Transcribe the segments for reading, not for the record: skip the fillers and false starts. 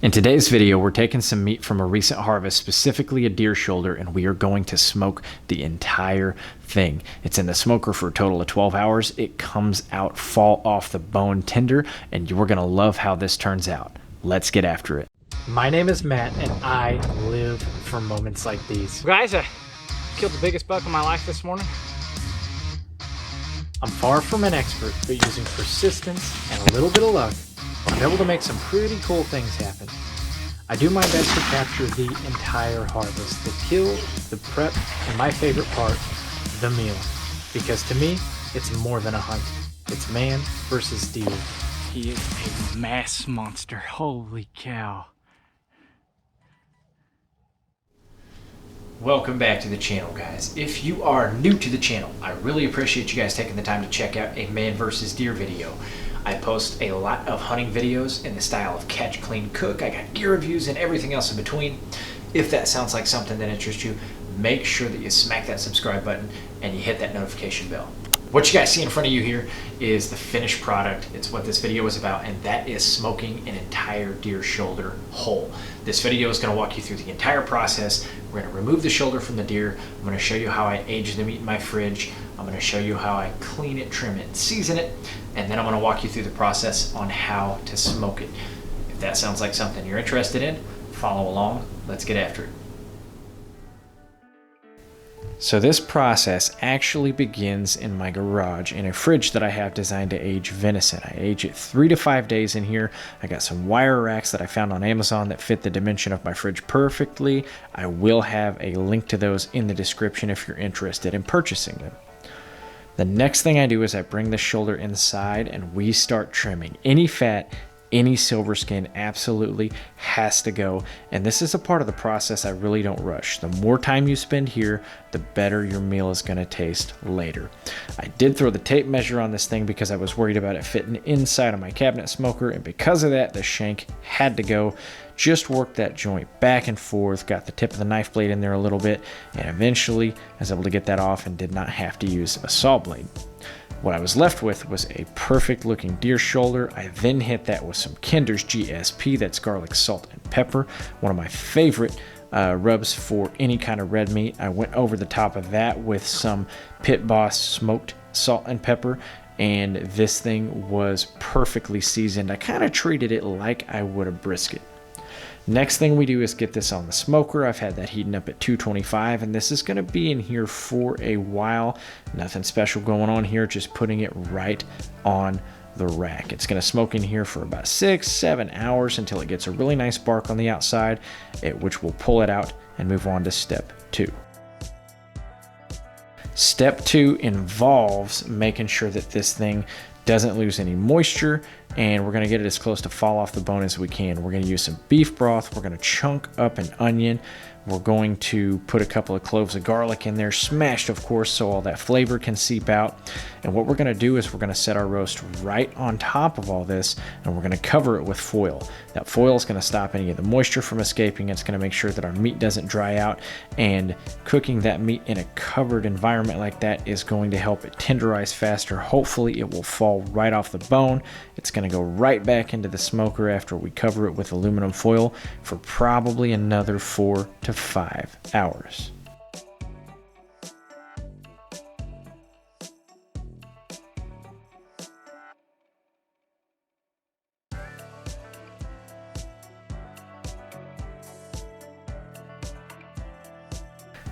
In today's video, we're taking some meat from a recent harvest, specifically a deer shoulder, and we are going to smoke the entire thing. It's in the smoker for a total of 12 hours. It comes out fall off the bone tender, and you're gonna love how this turns out. Let's get after it. My name is Matt, and I live for moments like these. Guys, I killed the biggest buck of my life this morning. I'm far from an expert, but using persistence and a little bit of luck, I'm able to make some pretty cool things happen. I do my best to capture the entire harvest, the kill, the prep, and my favorite part, the meal. Because to me, it's more than a hunt. It's man versus deer. He is a mass monster. Holy cow. Welcome back to the channel, guys. If you are new to the channel, I really appreciate you guys taking the time to check out a man versus deer video. I post a lot of hunting videos in the style of catch, clean, cook. I got gear reviews and everything else in between. If that sounds like something that interests you, make sure that you smack that subscribe button and you hit that notification bell. What you guys see in front of you here is the finished product. It's what this video is about, and that is smoking an entire deer shoulder whole. This video is going to walk you through the entire process. We're going to remove the shoulder from the deer. I'm going to show you how I age the meat in my fridge. I'm going to show you how I clean it, trim it, and season it, and then I'm going to walk you through the process on how to smoke it. If that sounds like something you're interested in, follow along. Let's get after it. So this process actually begins in my garage in a fridge that I have designed to age venison. I age it 3 to 5 days in here. I got some wire racks that I found on Amazon that fit the dimension of my fridge perfectly. I will have a link to those in the description if you're interested in purchasing them. The next thing I do is I bring the shoulder inside and we start trimming. Any fat, any silver skin absolutely has to go, and this is a part of the process I really don't rush. The more time you spend here, the better your meal is going to taste later. I did throw the tape measure on this thing because I was worried about it fitting inside of my cabinet smoker, and because of that, the shank had to go. Just worked that joint back and forth, got the tip of the knife blade in there a little bit, and eventually I was able to get that off and did not have to use a saw blade. What I was left with was a perfect looking deer shoulder. I then hit that with some Kinder's GSP, that's garlic, salt, and pepper. One of my favorite rubs for any kind of red meat. I went over the top of that with some Pit Boss smoked salt and pepper, and this thing was perfectly seasoned. I kind of treated it like I would a brisket. Next thing we do is get this on the smoker. I've had that heating up at 225, and this is going to be in here for a while. Nothing special going on here, just putting it right on the rack. It's going to smoke in here for about 6-7 hours until it gets a really nice bark on the outside, at which we'll pull it out and move on to step 2. Step 2 involves making sure that this thing doesn't lose any moisture, and we're going to get it as close to fall off the bone as we can. We're going to use some beef broth. We're going to chunk up an onion. We're going to put a couple of cloves of garlic in there, smashed of course, so all that flavor can seep out. And what we're going to do is we're going to set our roast right on top of all this, and we're going to cover it with foil. That foil is going to stop any of the moisture from escaping. It's going to make sure that our meat doesn't dry out, and cooking that meat in a covered environment like that is going to help it tenderize faster. Hopefully it will fall right off the bone. It's going to go right back into the smoker after we cover it with aluminum foil for probably another 4 to 5 hours.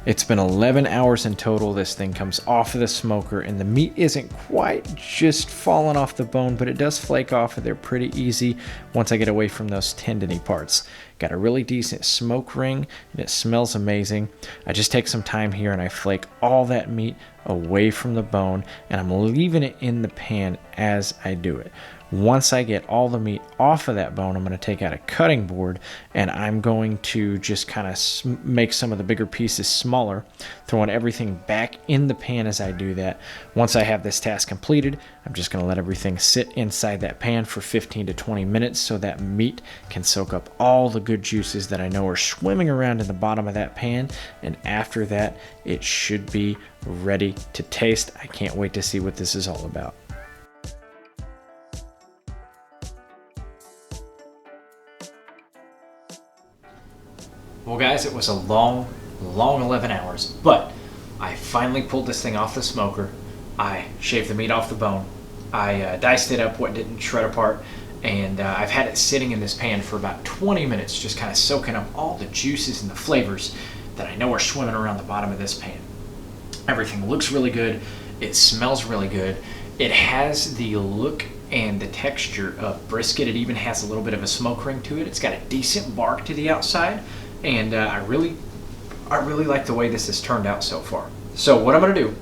It's been 11 hours in total. This thing comes off of the smoker, and the meat isn't quite just falling off the bone, but it does flake off of there pretty easy once I get away from those tendony parts. Got a really decent smoke ring, and it smells amazing. I just take some time here and I flake all that meat away from the bone, and I'm leaving it in the pan as I do it. Once I get all the meat off of that bone, I'm going to take out a cutting board, and I'm going to just kind of make some of the bigger pieces smaller, throwing everything back in the pan as I do that. Once I have this task completed, I'm just going to let everything sit inside that pan for 15 to 20 minutes so that meat can soak up all the good juices that I know are swimming around in the bottom of that pan, and after that, it should be ready to taste. I can't wait to see what this is all about. Well guys, it was a long 11 hours, but I finally pulled this thing off the smoker. I shaved the meat off the bone. I diced it up what didn't shred apart, and I've had it sitting in this pan for about 20 minutes, just kind of soaking up all the juices and the flavors that I know are swimming around the bottom of this pan. Everything looks really good. It smells really good. It has the look and the texture of brisket. It even has a little bit of a smoke ring to it. It's got a decent bark to the outside, and I really like the way this has turned out so far. So what I'm gonna do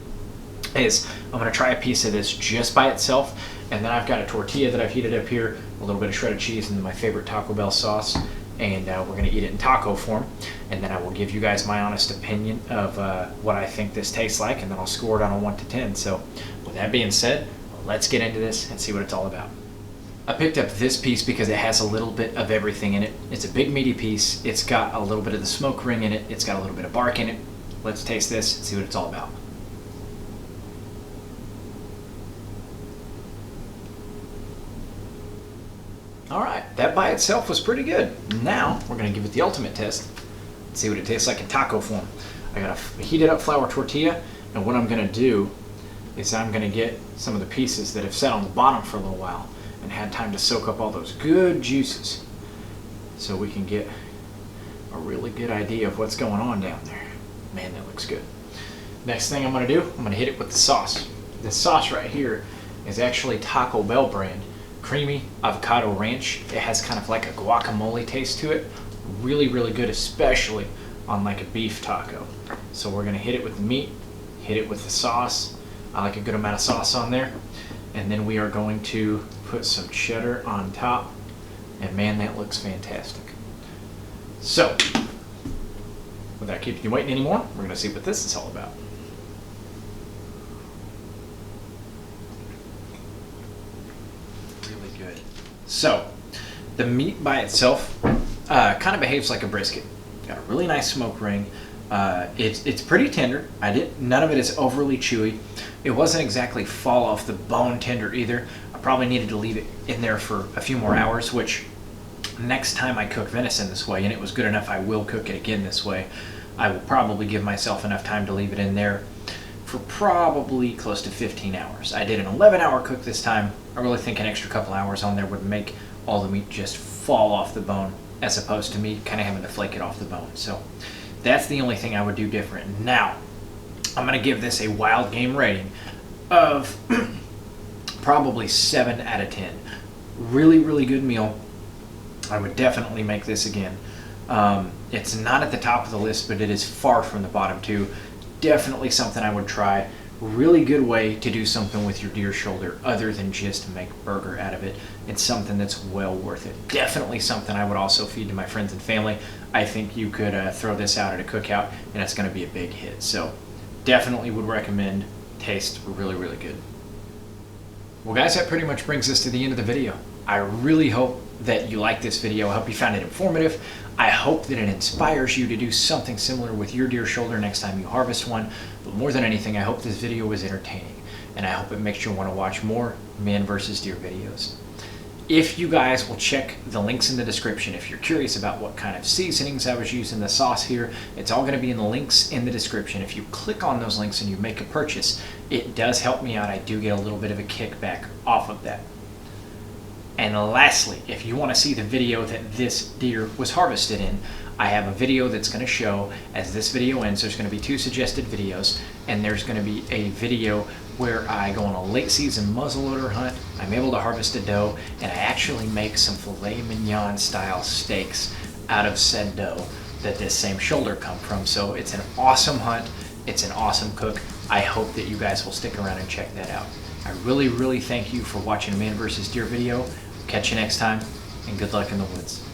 is I'm gonna try a piece of this just by itself, and then I've got a tortilla that I've heated up here, a little bit of shredded cheese and my favorite Taco Bell sauce, and we're gonna eat it in taco form, and then I will give you guys my honest opinion of what I think this tastes like, and then I'll score it on a 1 to 10. So with that being said, let's get into this and see what it's all about. I picked up this piece because it has a little bit of everything in it. It's a big meaty piece. It's got a little bit of the smoke ring in it. It's got a little bit of bark in it. Let's taste this and see what it's all about. All right, that by itself was pretty good. Now we're gonna give it the ultimate test and see what it tastes like in taco form. I got a heated up flour tortilla, and what I'm gonna do is I'm gonna get some of the pieces that have sat on the bottom for a little while and had time to soak up all those good juices, so we can get a really good idea of what's going on down there. Man, that looks good. Next thing I'm gonna do, I'm gonna hit it with the sauce. This sauce right here is actually Taco Bell brand, creamy avocado ranch. It has kind of like a guacamole taste to it. Really good, especially on like a beef taco. So we're gonna hit it with the meat, hit it with the sauce. I like a good amount of sauce on there. And then we are going to put some cheddar on top. And man, that looks fantastic. So, without keeping you waiting anymore, we're gonna see what this is all about. Really good. So, the meat by itself kind of behaves like a brisket. Got a really nice smoke ring. It's pretty tender. None of it is overly chewy. It wasn't exactly fall off the bone tender either. I probably needed to leave it in there for a few more hours, which next time I cook venison this way, and it was good enough I will cook it again this way, I will probably give myself enough time to leave it in there for probably close to 15 hours. I did an 11-hour cook this time. I really think an extra couple hours on there would make all the meat just fall off the bone, as opposed to me kind of having to flake it off the bone. So that's the only thing I would do different. Now, I'm gonna give this a wild game rating of probably 7 out of 10. Really good meal. I would definitely make this again. It's not at the top of the list, but it is far from the bottom too. Definitely something I would try. Really good way to do something with your deer shoulder other than just make burger out of it. It's something that's well worth it. Definitely something I would also feed to my friends and family. I think you could throw this out at a cookout and it's going to be a big hit. So definitely would recommend. Tastes really good. Well guys, that pretty much brings us to the end of the video. I really hope that you liked this video. I hope you found it informative. I hope that it inspires you to do something similar with your deer shoulder next time you harvest one. But more than anything, I hope this video was entertaining, and I hope it makes you want to watch more man versus deer videos. If you guys will check the links in the description, if you're curious about what kind of seasonings I was using, the sauce here, it's all going to be in the links in the description. If you click on those links and you make a purchase, it does help me out. I do get a little bit of a kickback off of that. And lastly, if you want to see the video that this deer was harvested in, I have a video that's going to show, as this video ends, there's going to be 2 suggested videos, and there's going to be a video where I go on a late season muzzleloader hunt. I'm able to harvest a doe, and I actually make some filet mignon style steaks out of said doe that this same shoulder come from. So it's an awesome hunt. It's an awesome cook. I hope that you guys will stick around and check that out. I really thank you for watching a man versus deer video. Catch you next time, and good luck in the woods.